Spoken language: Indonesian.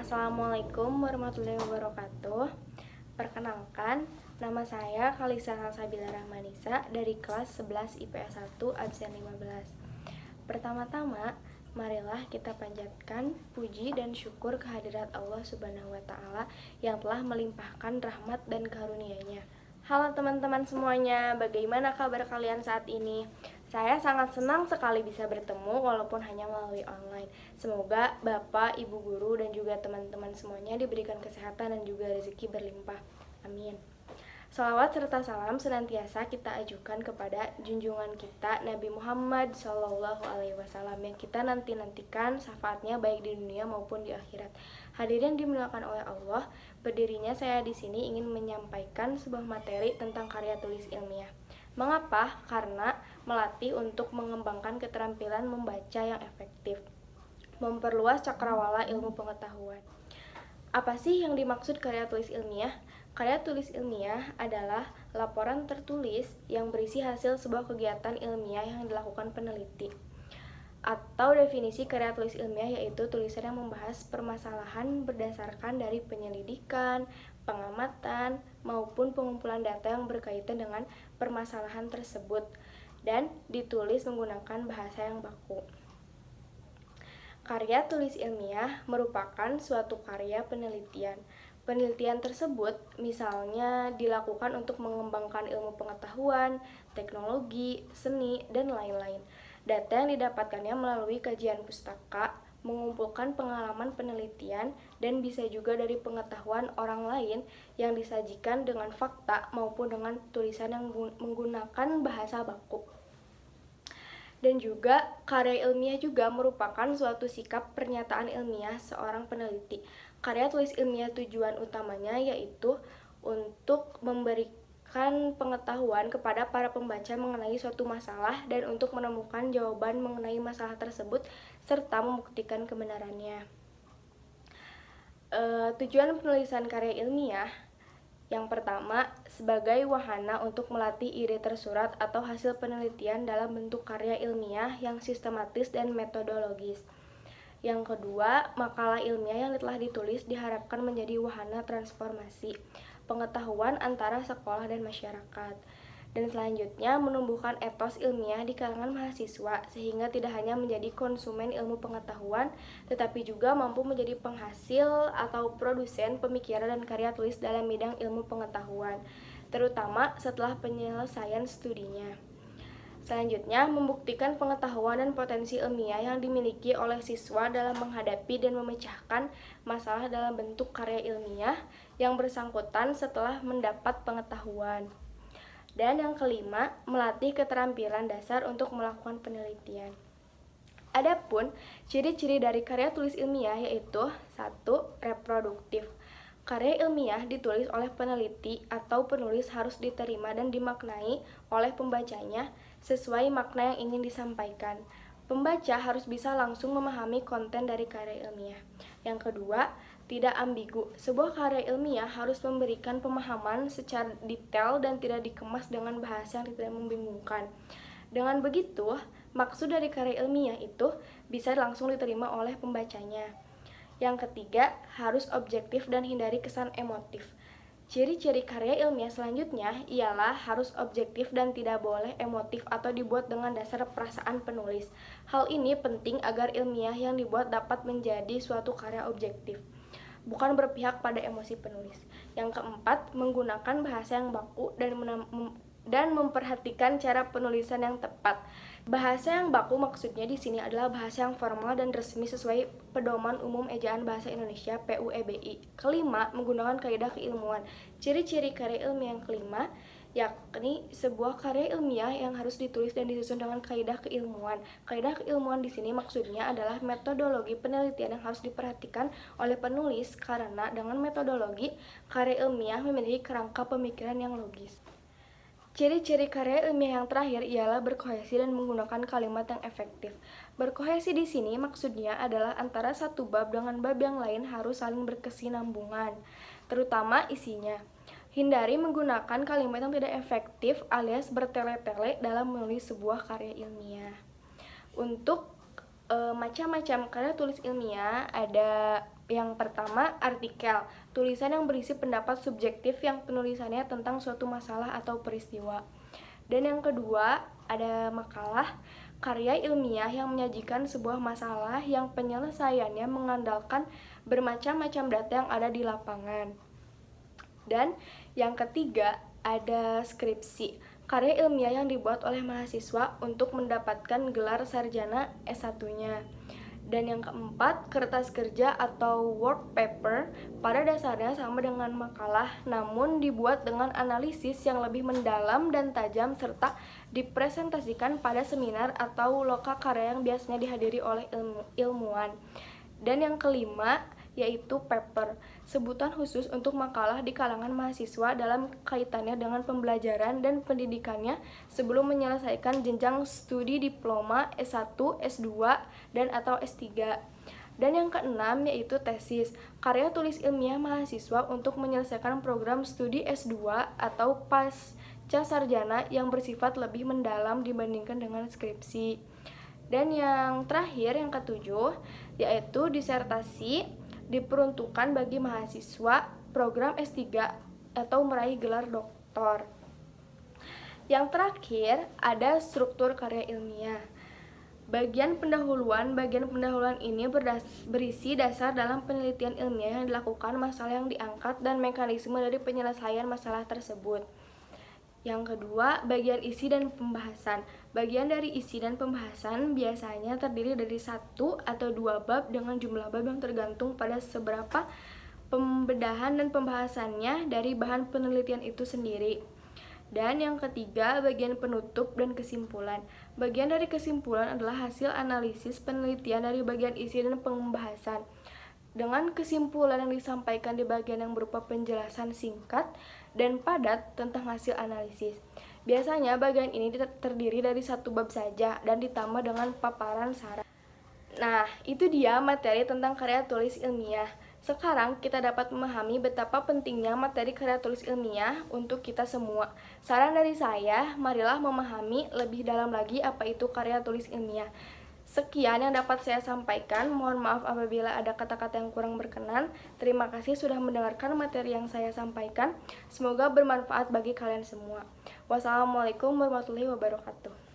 Assalamualaikum warahmatullahi wabarakatuh. Perkenalkan, nama saya Kalisa Salsabila Rahmanisa dari kelas 11 IPS 1 absen 15. Pertama-tama, marilah kita panjatkan puji dan syukur kehadirat Allah Subhanahu wa taala yang telah melimpahkan rahmat dan karunia-Nya. Halo teman-teman semuanya, bagaimana kabar kalian saat ini? Saya sangat senang sekali bisa bertemu walaupun hanya melalui online. Semoga Bapak, Ibu guru, dan juga teman-teman semuanya diberikan kesehatan dan juga rezeki berlimpah. Amin. Salawat serta salam senantiasa kita ajukan kepada junjungan kita Nabi Muhammad SAW yang kita nanti-nantikan syafaatnya baik di dunia maupun di akhirat. Hadirin dimuliakan oleh Allah, berdirinya saya di sini ingin menyampaikan sebuah materi tentang karya tulis ilmiah. Mengapa? Karena melatih untuk mengembangkan keterampilan membaca yang efektif, memperluas cakrawala ilmu pengetahuan. Apa sih yang dimaksud karya tulis ilmiah? Karya tulis ilmiah adalah laporan tertulis yang berisi hasil sebuah kegiatan ilmiah yang dilakukan peneliti. Atau definisi karya tulis ilmiah yaitu tulisan yang membahas permasalahan berdasarkan dari penyelidikan, pengamatan, maupun pengumpulan data yang berkaitan dengan permasalahan tersebut dan ditulis menggunakan bahasa yang baku. Karya tulis ilmiah merupakan suatu karya penelitian. Penelitian tersebut misalnya dilakukan untuk mengembangkan ilmu pengetahuan, teknologi, seni, dan lain-lain. Data yang didapatkannya melalui kajian pustaka, mengumpulkan pengalaman penelitian, dan bisa juga dari pengetahuan orang lain yang disajikan dengan fakta maupun dengan tulisan yang menggunakan bahasa baku. Dan juga karya ilmiah juga merupakan suatu sikap pernyataan ilmiah seorang peneliti. Karya tulis ilmiah tujuan utamanya yaitu untuk memberikan pengetahuan kepada para pembaca mengenai suatu masalah dan untuk menemukan jawaban mengenai masalah tersebut serta membuktikan kebenarannya. Tujuan penulisan karya ilmiah yang pertama, sebagai wahana untuk melatih ide tersurat atau hasil penelitian dalam bentuk karya ilmiah yang sistematis dan metodologis. Yang kedua, makalah ilmiah yang telah ditulis diharapkan menjadi wahana transformasi pengetahuan antara sekolah dan masyarakat. Dan selanjutnya, menumbuhkan etos ilmiah di kalangan mahasiswa sehingga tidak hanya menjadi konsumen ilmu pengetahuan, tetapi juga mampu menjadi penghasil atau produsen pemikiran dan karya tulis dalam bidang ilmu pengetahuan, terutama setelah penyelesaian studinya. Selanjutnya, membuktikan pengetahuan dan potensi ilmiah yang dimiliki oleh siswa dalam menghadapi dan memecahkan masalah dalam bentuk karya ilmiah yang bersangkutan setelah mendapat pengetahuan. Dan yang kelima, melatih keterampilan dasar untuk melakukan penelitian. Adapun ciri-ciri dari karya tulis ilmiah yaitu 1. Reproduktif. Karya ilmiah ditulis oleh peneliti atau penulis harus diterima dan dimaknai oleh pembacanya sesuai makna yang ingin disampaikan. Pembaca harus bisa langsung memahami konten dari karya ilmiah. Yang kedua, tidak ambigu. Sebuah karya ilmiah harus memberikan pemahaman secara detail dan tidak dikemas dengan bahasa yang tidak membingungkan. Dengan begitu, maksud dari karya ilmiah itu bisa langsung diterima oleh pembacanya. Yang ketiga, harus objektif dan hindari kesan emotif. Ciri-ciri karya ilmiah selanjutnya ialah harus objektif dan tidak boleh emotif atau dibuat dengan dasar perasaan penulis. Hal ini penting agar ilmiah yang dibuat dapat menjadi suatu karya objektif, bukan berpihak pada emosi penulis. Yang keempat, menggunakan bahasa yang baku dan memperhatikan cara penulisan yang tepat. Bahasa yang baku maksudnya di sini adalah bahasa yang formal dan resmi sesuai Pedoman Umum Ejaan Bahasa Indonesia (PUEBI). Kelima, menggunakan kaidah keilmuan. Ciri-ciri karya ilmiah yang kelima yakni sebuah karya ilmiah yang harus ditulis dan disusun dengan kaidah keilmuan. Kaidah keilmuan di sini maksudnya adalah metodologi penelitian yang harus diperhatikan oleh penulis karena dengan metodologi karya ilmiah memiliki kerangka pemikiran yang logis. Ciri-ciri karya ilmiah yang terakhir ialah berkohesi dan menggunakan kalimat yang efektif. Berkohesi di sini maksudnya adalah antara satu bab dengan bab yang lain harus saling berkesinambungan, terutama isinya. Hindari menggunakan kalimat yang tidak efektif alias bertele-tele dalam menulis sebuah karya ilmiah. Untuk macam-macam karya tulis ilmiah ada Yang pertama, artikel, tulisan yang berisi pendapat subjektif yang penulisannya tentang suatu masalah atau peristiwa. Dan yang kedua, ada makalah, karya ilmiah yang menyajikan sebuah masalah yang penyelesaiannya mengandalkan bermacam-macam data yang ada di lapangan. Dan yang ketiga, ada skripsi, karya ilmiah yang dibuat oleh mahasiswa untuk mendapatkan gelar sarjana S1-nya. Dan yang keempat, kertas kerja atau work paper pada dasarnya sama dengan makalah, namun dibuat dengan analisis yang lebih mendalam dan tajam serta dipresentasikan pada seminar atau loka karya yang biasanya dihadiri oleh ilmuwan. Dan yang kelima, yaitu paper, sebutan khusus untuk makalah di kalangan mahasiswa dalam kaitannya dengan pembelajaran dan pendidikannya sebelum menyelesaikan jenjang studi diploma S1, S2, dan atau S3. Dan yang keenam, yaitu tesis, karya tulis ilmiah mahasiswa untuk menyelesaikan program studi S2 atau pasca sarjana yang bersifat lebih mendalam dibandingkan dengan skripsi. Dan yang terakhir, yang ketujuh, yaitu disertasi, diperuntukkan bagi mahasiswa program S3 atau meraih gelar doktor. Yang terakhir, ada struktur karya ilmiah. Bagian pendahuluan ini berisi dasar dalam penelitian ilmiah yang dilakukan, masalah yang diangkat, dan mekanisme dari penyelesaian masalah tersebut. Yang kedua, bagian isi dan pembahasan. Bagian dari isi dan pembahasan biasanya terdiri dari 1 atau 2 bab dengan jumlah bab yang tergantung pada seberapa pembedahan dan pembahasannya dari bahan penelitian itu sendiri. Dan yang ketiga, bagian penutup dan kesimpulan. Bagian dari kesimpulan adalah hasil analisis penelitian dari bagian isi dan pembahasan, dengan kesimpulan yang disampaikan di bagian yang berupa penjelasan singkat dan padat tentang hasil analisis. Biasanya bagian ini terdiri dari 1 bab saja dan ditambah dengan paparan saran. Nah, itu dia materi tentang karya tulis ilmiah. Sekarang kita dapat memahami betapa pentingnya materi karya tulis ilmiah untuk kita semua. Saran dari saya, marilah memahami lebih dalam lagi apa itu karya tulis ilmiah. Sekian yang dapat saya sampaikan. Mohon maaf apabila ada kata-kata yang kurang berkenan. Terima kasih sudah mendengarkan materi yang saya sampaikan. Semoga bermanfaat bagi kalian semua. Wassalamualaikum warahmatullahi wabarakatuh.